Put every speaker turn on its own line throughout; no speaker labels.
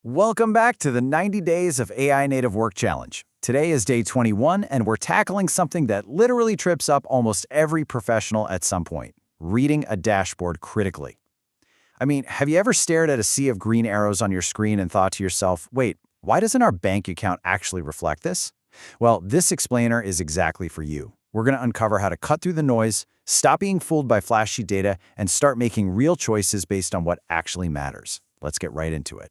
Welcome back to the 90 Days of AI Native Work Challenge. Today is day 21, and we're tackling something that literally trips up almost every professional at some point: reading a dashboard critically. I mean, have you ever stared at a sea of green arrows on your screen and thought to yourself, wait, why doesn't our bank account actually reflect this? Well, this explainer is exactly for you. We're going to uncover how to cut through the noise, stop being fooled by flashy data, and start making real choices based on what actually matters. Let's get right into it.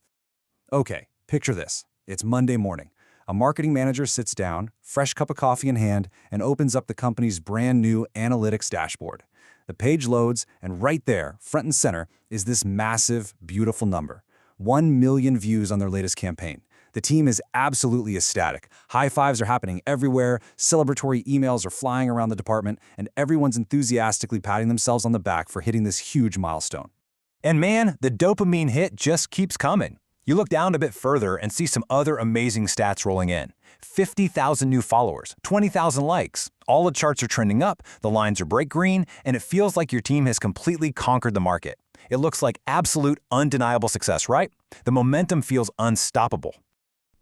Okay, picture this. It's Monday morning. A marketing manager sits down, fresh cup of coffee in hand, and opens up the company's brand new analytics dashboard. The page loads, and right there, front and center, is this massive, beautiful number: 1 million views on their latest campaign. The team is absolutely ecstatic. High fives are happening everywhere, celebratory emails are flying around the department, and everyone's enthusiastically patting themselves on the back for hitting this huge milestone.
And man, the dopamine hit just keeps coming. You look down a bit further and see some other amazing stats rolling in. 50,000 new followers, 20,000 likes. All the charts are trending up, the lines are bright green, and it feels like your team has completely conquered the market. It looks like absolute, undeniable success, right? The momentum feels unstoppable.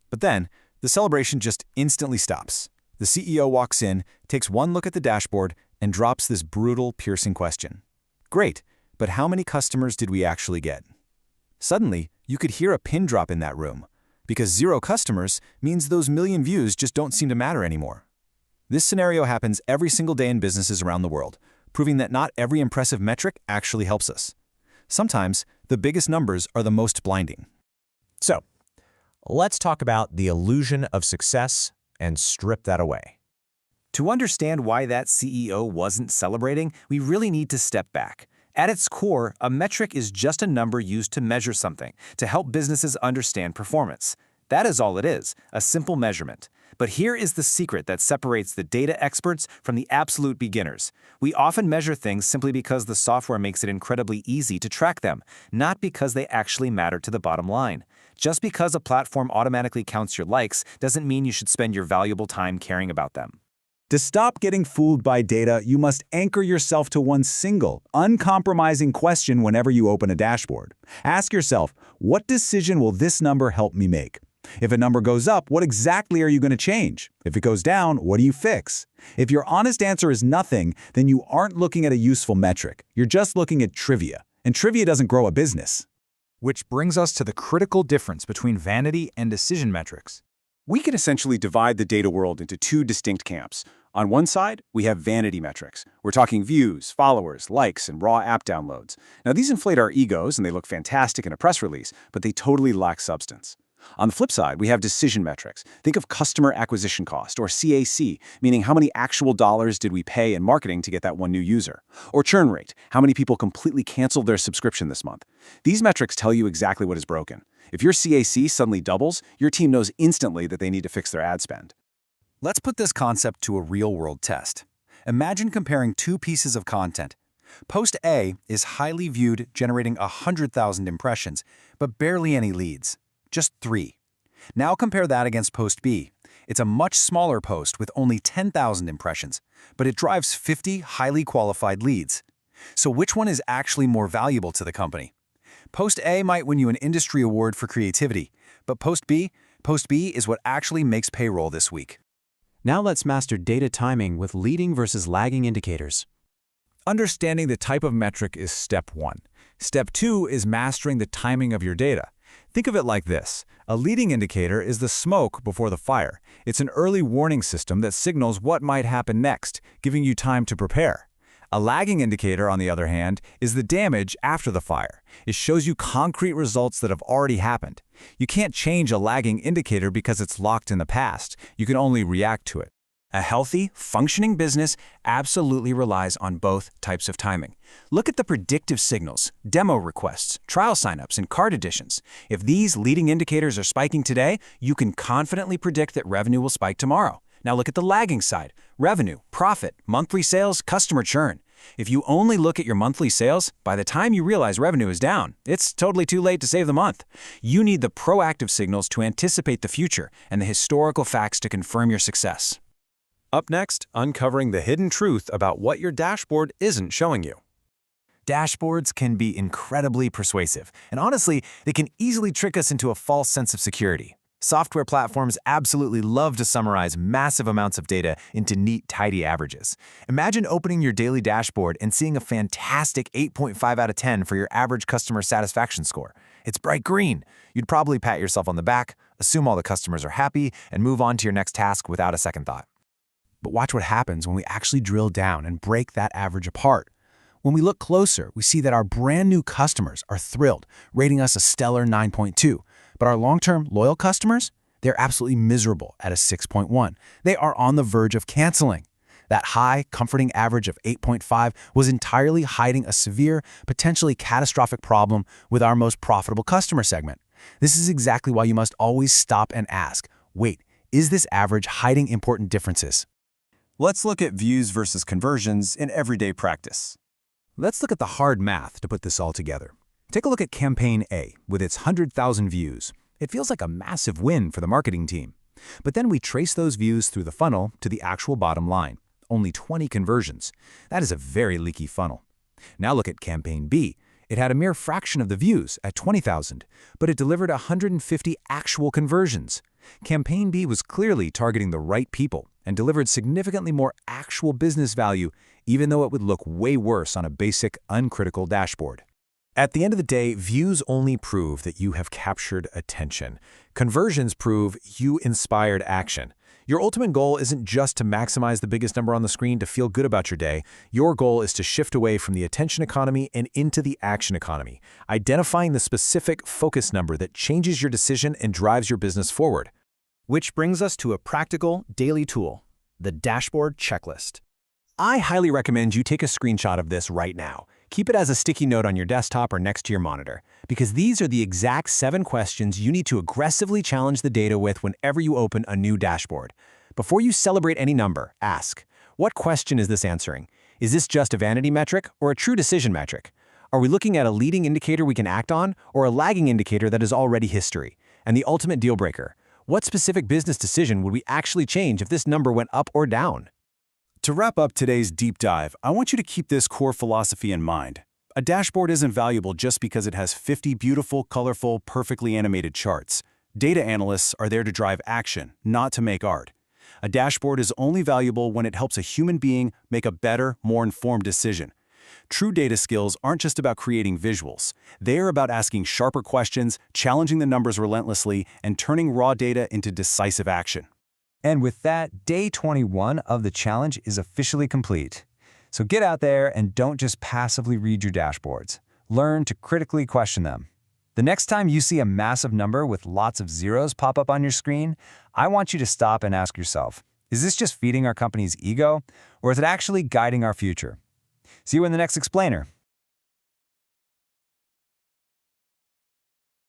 But then, the celebration just instantly stops. The CEO walks in, takes one look at the dashboard, and drops this brutal, piercing question. Great, but how many customers did we actually get? Suddenly, you could hear a pin drop in that room, because 0 customers means those million views just don't seem to matter anymore. This scenario happens every single day in businesses around the world, proving that not every impressive metric actually helps us. Sometimes, the biggest numbers are the most blinding.
So, let's talk about the illusion of success and strip that away.
To understand why that CEO wasn't celebrating, we really need to step back. At its core, a metric is just a number used to measure something, to help businesses understand performance. That is all it is, a simple measurement. But here is the secret that separates the data experts from the absolute beginners. We often measure things simply because the software makes it incredibly easy to track them, not because they actually matter to the bottom line. Just because a platform automatically counts your likes doesn't mean you should spend your valuable time caring about them.
To stop getting fooled by data, you must anchor yourself to one single, uncompromising question whenever you open a dashboard. Ask yourself, what decision will this number help me make? If a number goes up, what exactly are you going to change? If it goes down, what do you fix? If your honest answer is nothing, then you aren't looking at a useful metric. You're just looking at trivia. And trivia doesn't grow a business.
Which brings us to the critical difference between vanity and decision metrics.
We can essentially divide the data world into 2 distinct camps. On one side, we have vanity metrics. We're talking views, followers, likes, and raw app downloads. Now, these inflate our egos and they look fantastic in a press release, but they totally lack substance. On the flip side, we have decision metrics. Think of customer acquisition cost, or CAC, meaning how many actual dollars did we pay in marketing to get that one new user. Or churn rate, how many people completely canceled their subscription this month. These metrics tell you exactly what is broken. If your CAC suddenly doubles, your team knows instantly that they need to fix their ad spend. Let's put this concept to a real-world test. Imagine comparing 2 pieces of content. Post A is highly viewed, generating 100,000 impressions, but barely any leads. Just 3. Now compare that against Post B. It's a much smaller post with only 10,000 impressions, but it drives 50 highly qualified leads. So which one is actually more valuable to the company? Post A might win you an industry award for creativity, but Post B is what actually makes payroll this week.
Now let's master data timing with leading versus lagging indicators.
Understanding the type of metric is step 1. Step 2 is mastering the timing of your data. Think of it like this. A leading indicator is the smoke before the fire. It's an early warning system that signals what might happen next, giving you time to prepare. A lagging indicator, on the other hand, is the damage after the fire. It shows you concrete results that have already happened. You can't change a lagging indicator because it's locked in the past. You can only react to it. A healthy, functioning business absolutely relies on both types of timing. Look at the predictive signals, demo requests, trial signups, and cart additions. If these leading indicators are spiking today, you can confidently predict that revenue will spike tomorrow. Now look at the lagging side: revenue, profit, monthly sales, customer churn. If you only look at your monthly sales, by the time you realize revenue is down, it's totally too late to save the month. You need the proactive signals to anticipate the future and the historical facts to confirm your success.
Up next, uncovering the hidden truth about what your dashboard isn't showing you. Dashboards can be incredibly persuasive, and honestly, they can easily trick us into a false sense of security. Software platforms absolutely love to summarize massive amounts of data into neat, tidy averages. Imagine opening your daily dashboard and seeing a fantastic 8.5 out of 10 for your average customer satisfaction score. It's bright green. You'd probably pat yourself on the back, assume all the customers are happy, and move on to your next task without a second thought.
But watch what happens when we actually drill down and break that average apart. When we look closer, we see that our brand new customers are thrilled, rating us a stellar 9.2. But our long-term loyal customers, they're absolutely miserable at a 6.1. They are on the verge of canceling. That high, comforting average of 8.5 was entirely hiding a severe, potentially catastrophic problem with our most profitable customer segment. This is exactly why you must always stop and ask, wait, is this average hiding important differences?
Let's look at views versus conversions in everyday practice.
Let's look at the hard math to put this all together. Take a look at Campaign A with its 100,000 views. It feels like a massive win for the marketing team. But then we trace those views through the funnel to the actual bottom line. Only 20 conversions. That is a very leaky funnel. Now look at Campaign B. It had a mere fraction of the views at 20,000, but it delivered 150 actual conversions. Campaign B was clearly targeting the right people and delivered significantly more actual business value, even though it would look way worse on a basic, uncritical dashboard. At the end of the day, views only prove that you have captured attention. Conversions prove you inspired action. Your ultimate goal isn't just to maximize the biggest number on the screen to feel good about your day. Your goal is to shift away from the attention economy and into the action economy, identifying the specific focus number that changes your decision and drives your business forward.
Which brings us to a practical daily tool, the dashboard checklist. I highly recommend you take a screenshot of this right now. Keep it as a sticky note on your desktop or next to your monitor, because these are the exact 7 questions you need to aggressively challenge the data with whenever you open a new dashboard. Before you celebrate any number, ask, what question is this answering? Is this just a vanity metric or a true decision metric? Are we looking at a leading indicator we can act on or a lagging indicator that is already history? And the ultimate deal breaker, what specific business decision would we actually change if this number went up or down?
To wrap up today's deep dive, I want you to keep this core philosophy in mind. A dashboard isn't valuable just because it has 50 beautiful, colorful, perfectly animated charts. Data analysts are there to drive action, not to make art. A dashboard is only valuable when it helps a human being make a better, more informed decision. True data skills aren't just about creating visuals. They are about asking sharper questions, challenging the numbers relentlessly, and turning raw data into decisive action.
And with that, day 21 of the challenge is officially complete. So get out there and don't just passively read your dashboards. Learn to critically question them. The next time you see a massive number with lots of zeros pop up on your screen, I want you to stop and ask yourself, is this just feeding our company's ego, or is it actually guiding our future? See you in the next explainer.